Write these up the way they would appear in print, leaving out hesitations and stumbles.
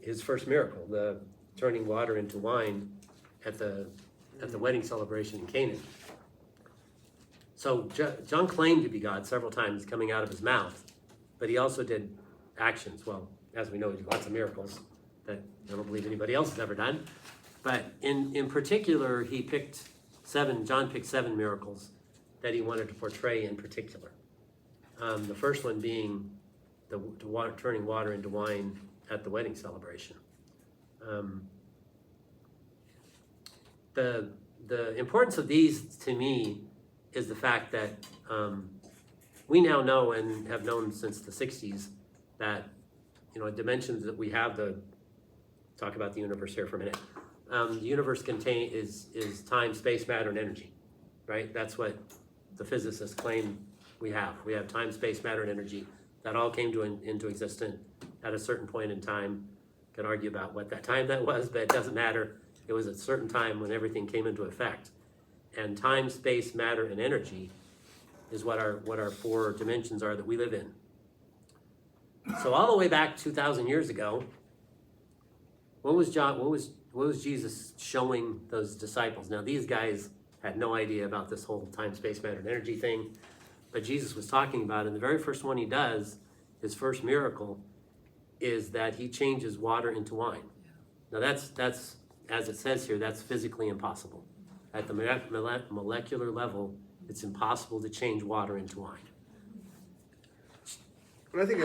his first miracle, the turning water into wine at the wedding celebration in Canaan. So John claimed to be God several times coming out of his mouth, but he also did actions. Well, as we know, he did lots of miracles that I don't believe anybody else has ever done. But in particular, John picked 7 miracles that he wanted to portray in particular. The first one being turning water into wine at the wedding celebration. The importance of these to me is the fact that we now know and have known since the 60s that, dimensions that we have, talk about the universe here for a minute. The universe is time, space, matter, and energy, right? That's what the physicists claim we have. We have time, space, matter, and energy that all came into existence at a certain point in time. Can argue about what that time that was, but it doesn't matter. It was a certain time when everything came into effect. And time, space, matter, and energy is what our 4 dimensions are that we live in. So all the way back 2,000 years ago, what was Jesus showing those disciples? Now these guys had no idea about this whole time, space, matter, and energy thing, but Jesus was talking about it. And the very first one he does, his first miracle, is that he changes water into wine. Now that's as it says here, that's physically impossible. At the molecular level, it's impossible to change water into wine. And I think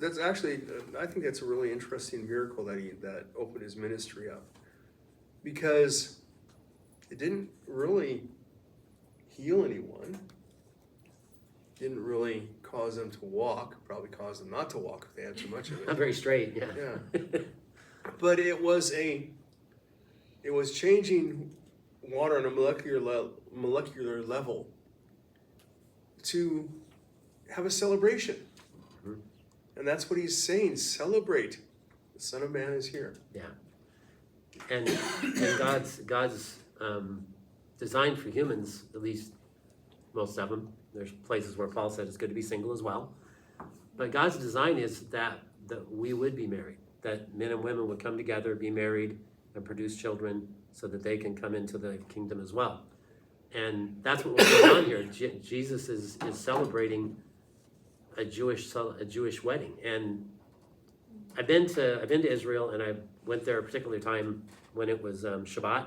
that's actually I think that's a really interesting miracle that opened his ministry up, because it didn't really heal anyone, didn't really cause them to walk, probably caused them not to walk if they had too much of it. Not very straight, yeah. Yeah. But it was changing water on a molecular level to have a celebration. Mm-hmm. And that's what he's saying, celebrate. The Son of Man is here. Yeah. And God's design for humans, at least most of them, there's places where Paul said it's good to be single as well, but God's design is that we would be married, that men and women would come together, be married, and produce children so that they can come into the kingdom as well. And that's what we're going on here. Jesus is celebrating a Jewish wedding. And I've been to Israel, and I went there a particular time when it was Shabbat.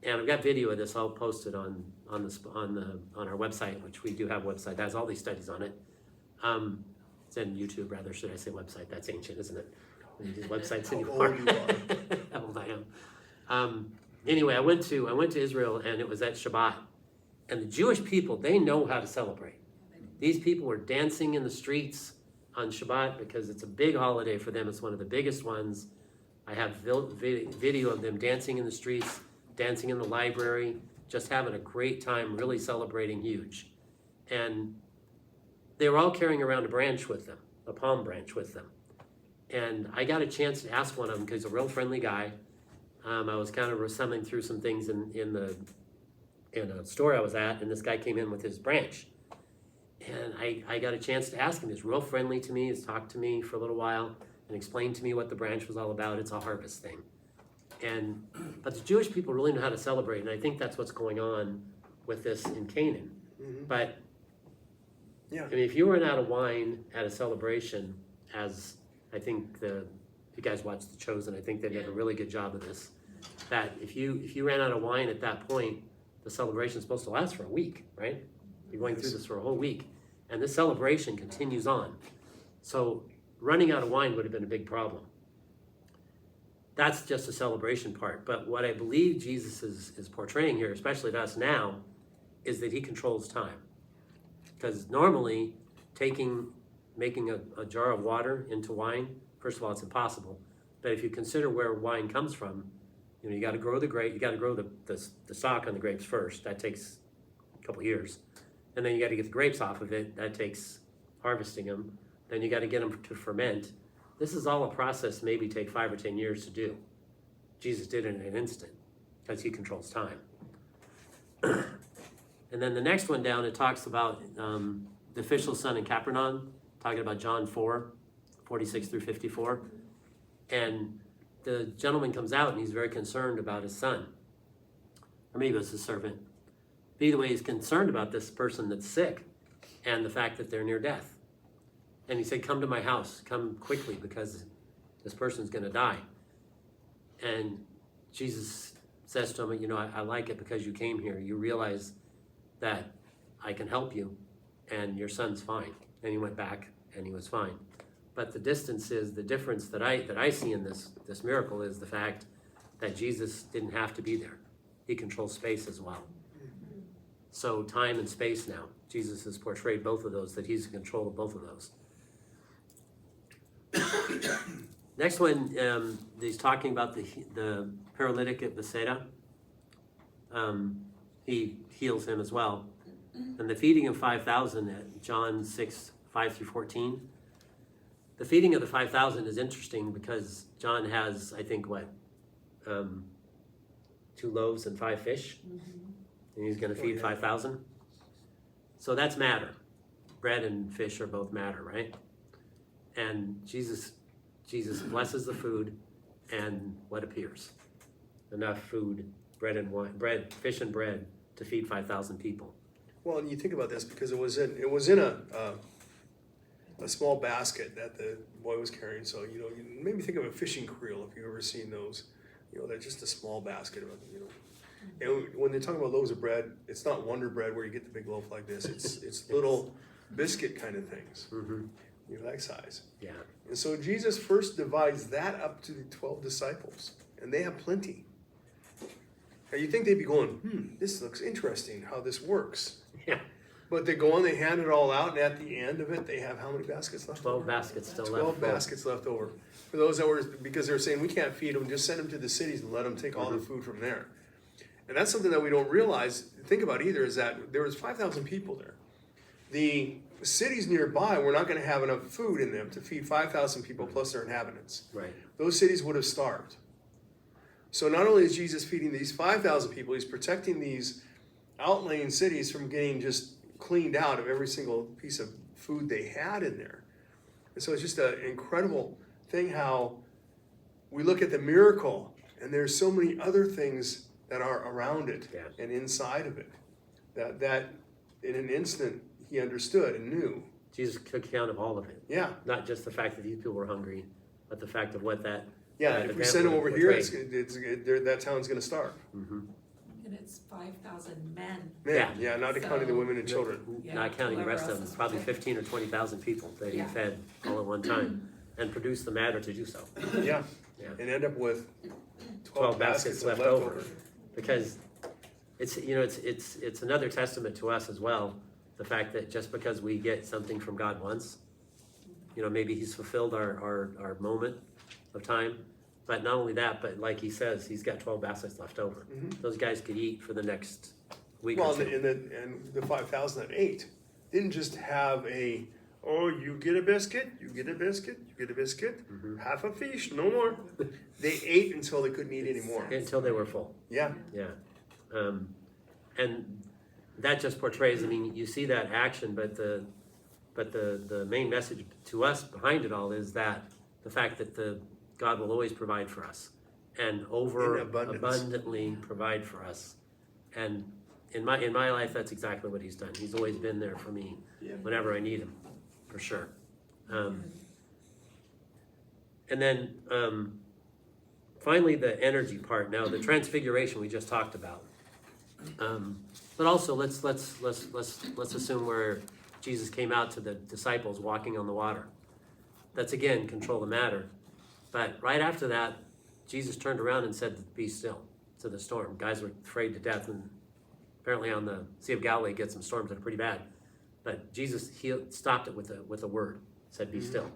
And I've got video of this. I'll post it on our website, which we do have a website that has all these studies on it. It's in YouTube, rather, should I say website? That's ancient, isn't it? We use websites anymore. How old you are. How old I am. Anyway, I went to Israel, and it was at Shabbat. And the Jewish people, they know how to celebrate. These people were dancing in the streets on Shabbat because it's a big holiday for them. It's one of the biggest ones. I have video of them dancing in the streets, dancing in the library, just having a great time, really celebrating huge. And they were all carrying around a branch with them, a palm branch with them. And I got a chance to ask one of them, because he's a real friendly guy. I was kind of thumbing through some things in a store I was at, and this guy came in with his branch. And I got a chance to ask him. He's real friendly to me. He's talked to me for a little while and explained to me what the branch was all about. It's a harvest thing. But the Jewish people really know how to celebrate, and I think that's what's going on with this in Canaan. Mm-hmm. But yeah, I mean, if you ran out of wine at a celebration, as I think you guys watched The Chosen, I think they did a really good job of this. That if you ran out of wine at that point, the celebration is supposed to last for a week, right? You're going through this for a whole week, and this celebration continues on. So running out of wine would have been a big problem. That's just a celebration part. But what I believe Jesus is portraying here, especially to us now, is that he controls time. Because normally, making a jar of water into wine, first of all, it's impossible. But if you consider where wine comes from, you got to grow the grape. You got to grow the stalk on the grapes first. That takes a couple years, and then you got to get the grapes off of it. That takes harvesting them. Then you got to get them to ferment. This is all a process. Maybe take 5 or 10 years to do. Jesus did it in an instant, because he controls time. And then the next one down, it talks about the official son in Capernaum, talking about John 4, 46 through 54. And the gentleman comes out and he's very concerned about his son. Or maybe it was his servant. But either way, he's concerned about this person that's sick and the fact that they're near death. And he said, come to my house, come quickly because this person's going to die. And Jesus says to him, I like it because you came here. You realize that I can help you and your son's fine. And he went back and he was fine. But the difference that I see in this miracle is the fact that Jesus didn't have to be there. He controls space as well. So time and space now. Jesus has portrayed both of those, that he's in control of both of those. Next one, he's talking about the paralytic at Bethesda. He heals him as well. And the feeding of 5,000 at John 6, 5 through 14. The feeding of the 5,000 is interesting because John has, I think, 2 loaves and 5 fish. And he's going to feed 5,000. So that's matter. Bread and fish are both matter, right? And Jesus blesses the food, and what appears? Enough food, fish and bread to feed 5,000 people. Well, and you think about this because it was in a small basket that the boy was carrying. So you made me think of a fishing creel if you've ever seen those. They're just a small basket of. And when they talk about loaves of bread, it's not Wonder Bread where you get the big loaf like this. It's little biscuit kind of things. That size. Yeah. And so Jesus first divides that up to the 12 disciples, and they have plenty. Now you think they'd be going, this looks interesting how this works. Yeah. But they go on, they hand it all out, and at the end of it, they have how many baskets left 12 over? baskets still 12 left. 12 baskets left over. For those that were, because they're saying we can't feed them, just send them to the cities and let them take all the food from there. And that's something that we don't think about either, is that there was 5,000 people there. The cities nearby were not going to have enough food in them to feed 5,000 people plus their inhabitants. Right. Those cities would have starved. So not only is Jesus feeding these 5,000 people, he's protecting these outlying cities from getting just cleaned out of every single piece of food they had in there. And so it's just an incredible thing how we look at the miracle and there's so many other things that are around it and inside of it that in an instant he understood and knew. Jesus took account of all of it. Yeah. Not just the fact that these people were hungry, but the fact of what that. Yeah, if we send them over here, that town's going to starve. And it's 5,000 men. Yeah, not counting the women and children. Not counting the rest of them. Probably 15 or 20,000 people that he fed all at one time and produced the matter to do so. Yeah. And end up with 12 baskets left over. Because it's another testament to us as well, the fact that just because we get something from God once, maybe he's fulfilled our moment of time, but not only that, but like he says, he's got 12 baskets left over. Those guys could eat for the next week or two. And the 5,000 that ate didn't just have you get a biscuit, you get a biscuit, you get a biscuit, half a fish, no more. They ate until they couldn't eat anymore. Until they were full. Yeah. And that just portrays, you see that action, but the main message to us behind it all is that the fact that God will always provide for us and abundantly provide for us. And in my life, that's exactly what he's done. He's always been there for me whenever I need him, for sure. And then finally, the energy part. Now, the transfiguration we just talked about. But also, let's assume where Jesus came out to the disciples walking on the water. That's again control the matter. But right after that, Jesus turned around and said, "Be still," to the storm. Guys were afraid to death, and apparently on the Sea of Galilee, it gets some storms that are pretty bad. But Jesus stopped it with a word. Said, "Be still."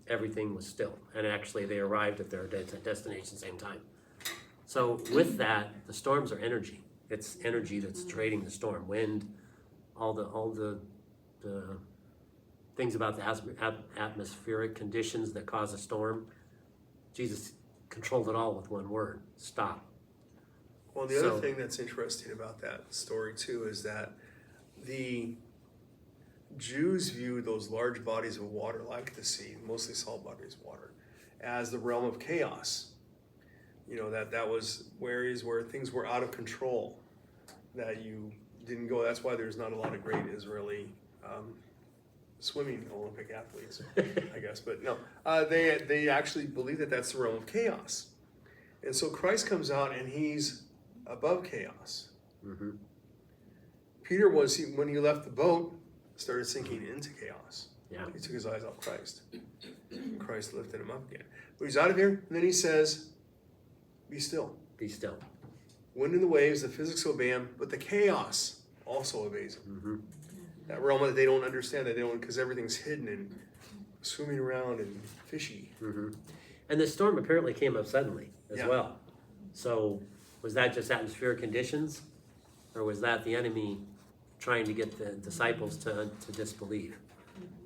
Everything was still, and actually they arrived at their destination at the same time. So with that, the storms are energy. It's energy that's trading the storm, wind, all the things about the atmospheric conditions that cause a storm. Jesus controlled it all with one word: stop. Well, the other thing that's interesting about that story too is that the Jews viewed those large bodies of water like the sea, mostly salt bodies of water, as the realm of chaos. You know, that was areas where things were out of control, that you didn't go. That's why there's not a lot of great Israeli swimming Olympic athletes, I guess. But no, they actually believe that that's the realm of chaos. And so Christ comes out and he's above chaos. Mm-hmm. Peter when he left the boat, started sinking into chaos. Yeah. He took his eyes off Christ. And Christ lifted him up again. But he's out of here, and then he says, be still. Be still. Wind and the waves, the physics obey him, but the chaos also obeys him. Mm-hmm. That realm that they don't understand, because everything's hidden and swimming around and fishy. Mm-hmm. And the storm apparently came up suddenly as Yeah. well. So was that just atmospheric conditions, or was that the enemy trying to get the disciples to disbelieve?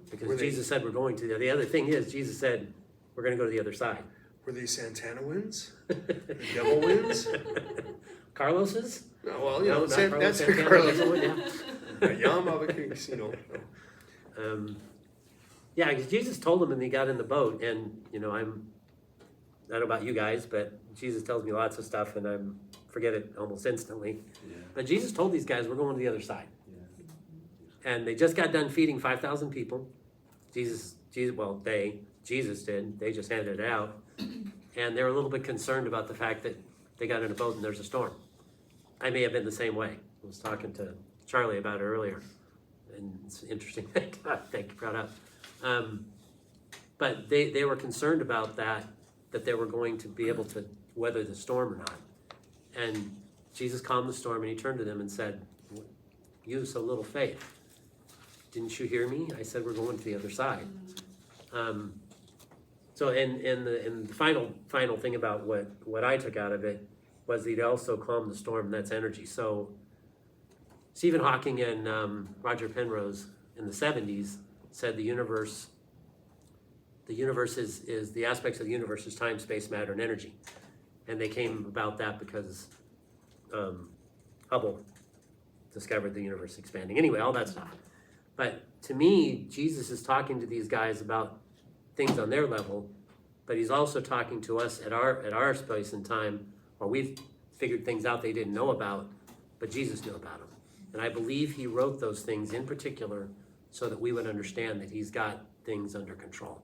Because Were they- Jesus said we're going to. The other thing is, Jesus said we're going to go to the other side. Were they Santana winds? The devil winds? Carlos's? No, well, No, not that's Carlos for Santana, Carlos. the other one, yeah. Yamaha, you know. Yeah, because Jesus told him, and he got in the boat, and I don't know about you guys, but Jesus tells me lots of stuff, and I forget it almost instantly. Yeah. But Jesus told these guys, we're going to the other side. Yeah. And they just got done feeding 5,000 people. Jesus did. They just handed it out. And they were a little bit concerned about the fact that they got in a boat and there's a storm. I may have been the same way. I was talking to Charlie about it earlier. And it's interesting. Thank you, brought up. But they were concerned about that they were going to be able to weather the storm or not. And Jesus calmed the storm, and he turned to them and said, you so little faith. Didn't you hear me? I said we're going to the other side. So the final thing about what I took out of it was that he also calmed the storm, and that's energy. So Stephen Hawking and Roger Penrose in the 70s said the universe is the aspects of the universe is time, space, matter, and energy. And they came about that because Hubble discovered the universe expanding. Anyway, all that stuff. But to me, Jesus is talking to these guys about things on their level, but he's also talking to us at our space and time where we've figured things out they didn't know about, but Jesus knew about them. And I believe he wrote those things in particular so that we would understand that he's got things under control.